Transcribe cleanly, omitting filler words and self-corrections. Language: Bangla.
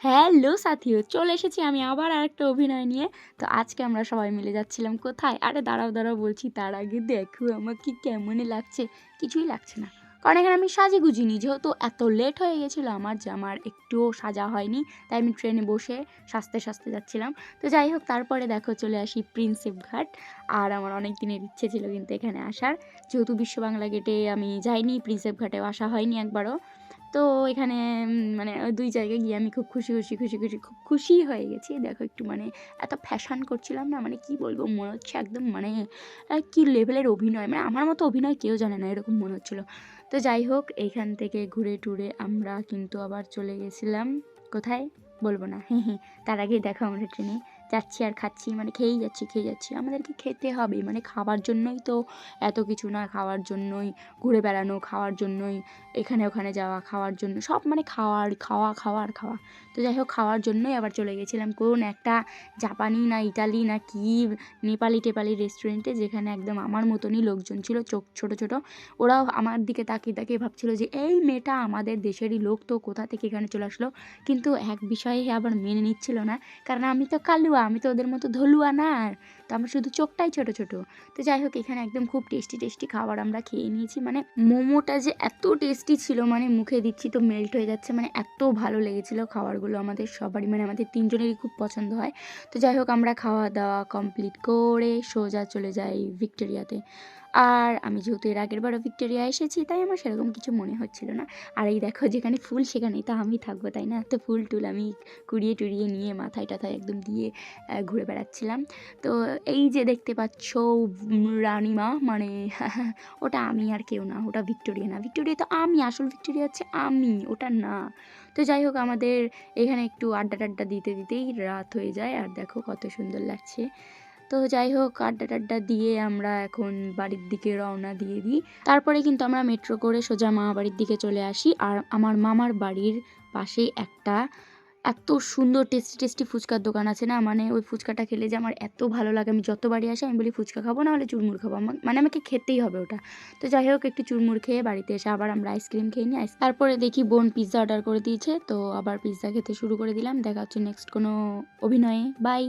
হ্যালো সাথীও, চলে এসেছি আমি আবার আরেকটা অভিনয় নিয়ে। তো আজকে আমরা সবাই মিলে যাচ্ছিলাম কোথায়? আরে দাঁড়াও বলছি, তার আগে দেখো আমাকে কেমন লাগছে। কিছুই লাগছে না, কারণ এখানে আমি সাজিগুজিনি, যেহেতু এত লেট হয়ে গেছিলো আমার যে আমার একটুও সাজা হয়নি, তাই আমি ট্রেনে বসে সাজতে যাচ্ছিলাম। তো যাই হোক, তারপরে দেখো চলে আসি প্রিন্সেপ ঘাট। আর আমার অনেক দিনের ইচ্ছে ছিল কিন্তু এখানে আসার, যেহেতু বিশ্ব বাংলা গেটে আমি যাইনি, প্রিন্সেপ ঘাটেও আসা হয়নি একবারও। তো এখানে মানে ওই ২ জায়গায় গিয়ে আমি খুব খুব খুশি হয়ে গেছি। দেখো একটু মানে এত ফ্যাশন করছিলাম না, মানে কি বলবো, মনে হচ্ছে একদম মানে কি লেভেলের অভিনয়, মানে আমার মতো অভিনয় কেউ জানে না, এরকম মনে হচ্ছিলো। তো যাই হোক, এইখান থেকে ঘুরে টুরে আমরা কিন্তু আবার চলে গেছিলাম কোথায় বলবো না, তার আগেই দেখো আমরা ট্রেনে যাচ্ছি আর খাচ্ছি, মানে খেয়েই যাচ্ছি। আমাদেরকে খেতে হবে, মানে খাওয়ার জন্যই তো এত কিছু, না খাওয়ার জন্যই ঘুরে বেড়ানো, খাওয়ার জন্যই এখানে ওখানে যাওয়া, খাওয়ার জন্য সব, মানে খাওয়া। তো যাই হোক, খাওয়ার জন্যই আবার চলে গেছিলাম কোন একটা জাপানি না ইটালি না কি নেপালি টেপালি রেস্টুরেন্টে, যেখানে একদম আমার মতনই লোকজন ছিল, চোখ ছোট। ওরাও আমার দিকে তাকিয়ে ভাবছিল যে এই মেয়েটা আমাদের দেশেরই লোক, তো কোথা থেকে এখানে চলে আসলো। কিন্তু এক বিষয়ে আবার মেনে নিচ্ছিল না, কারণ আমি তো কালুয়া, আমি তো ওদের মতো ধলুয়া না, তো আমার শুধু চোখটাই ছোট। তো যাই হোক, এখানে একদম খুব টেস্টি খাবার আমরা খেয়ে নিয়েছি। মানে মোমোটা যে এত টেস্টি ছিল, মানে মুখে দিচ্ছি তো মেল্ট হয়ে যাচ্ছে, মানে এত ভালো লেগেছিলো খাবারগুলো আমাদের সবারই, মানে আমাদের ৩ জনেরই খুব পছন্দ হয়। তো যাই হোক, আমরা খাওয়া দাওয়া কমপ্লিট করে সোজা চলে যাই ভিক্টোরিয়াতে। আর আমি যেহেতু এর আগেরবারও ভিক্টোরিয়া এসেছি, তাই আমার সেরকম কিছু মনে হচ্ছিল না। আর এই দেখো, যেখানে ফুল সেখানেই তো আমি থাকবো, তাই না? তো ফুল টুল আমি কুড়িয়ে টুড়িয়ে নিয়ে মাথায় টাথায় একদম দিয়ে ঘুরে বেড়াচ্ছিলাম। তো এই যে দেখতে পাচ্ছ রানীমা, মানে ওটা আমি আর কেউ না, ওটা ভিক্টোরিয়া না, ভিক্টোরিয়া তো আমি, আসল ভিক্টোরিয়া হচ্ছে আমি, ওটা না। তো যাই হোক, আমাদের এখানে একটু আড্ডা টাড্ডা দিতেই রাত হয়ে যায়, আর দেখো কত সুন্দর লাগছে। তো যাই হোক, আড্ডা টাড্ডা দিয়ে আমরা এখন বাড়ির দিকে রওনা দিয়ে দিই। তারপরে কিন্তু আমরা মেট্রো করে সোজা মামা বাড়ির দিকে চলে আসি। আর আমার মামার বাড়ির পাশেই একটা এত সুন্দর টেস্টি ফুচকার দোকান আছে না, মানে ওই ফুচকাটা খেলে যে আমার এত ভালো লাগে, আমি যতবারই আসি আমি বলি ফুচকা খাবো, না হলে চুরমুর খাবো, মানে আমাকে খেতেই হবে ওটা। তো যাই হোক, একটু চুরমুর খেয়ে বাড়িতে এসে আবার আমরা আইসক্রিম খেয়ে নিই। তারপরে দেখি বোন পিৎজা অর্ডার করে দিয়েছে, তো আবার পিৎজা খেতে শুরু করে দিলাম। দেখা হচ্ছে নেক্সট কোনো অভিনয়ে, বাই।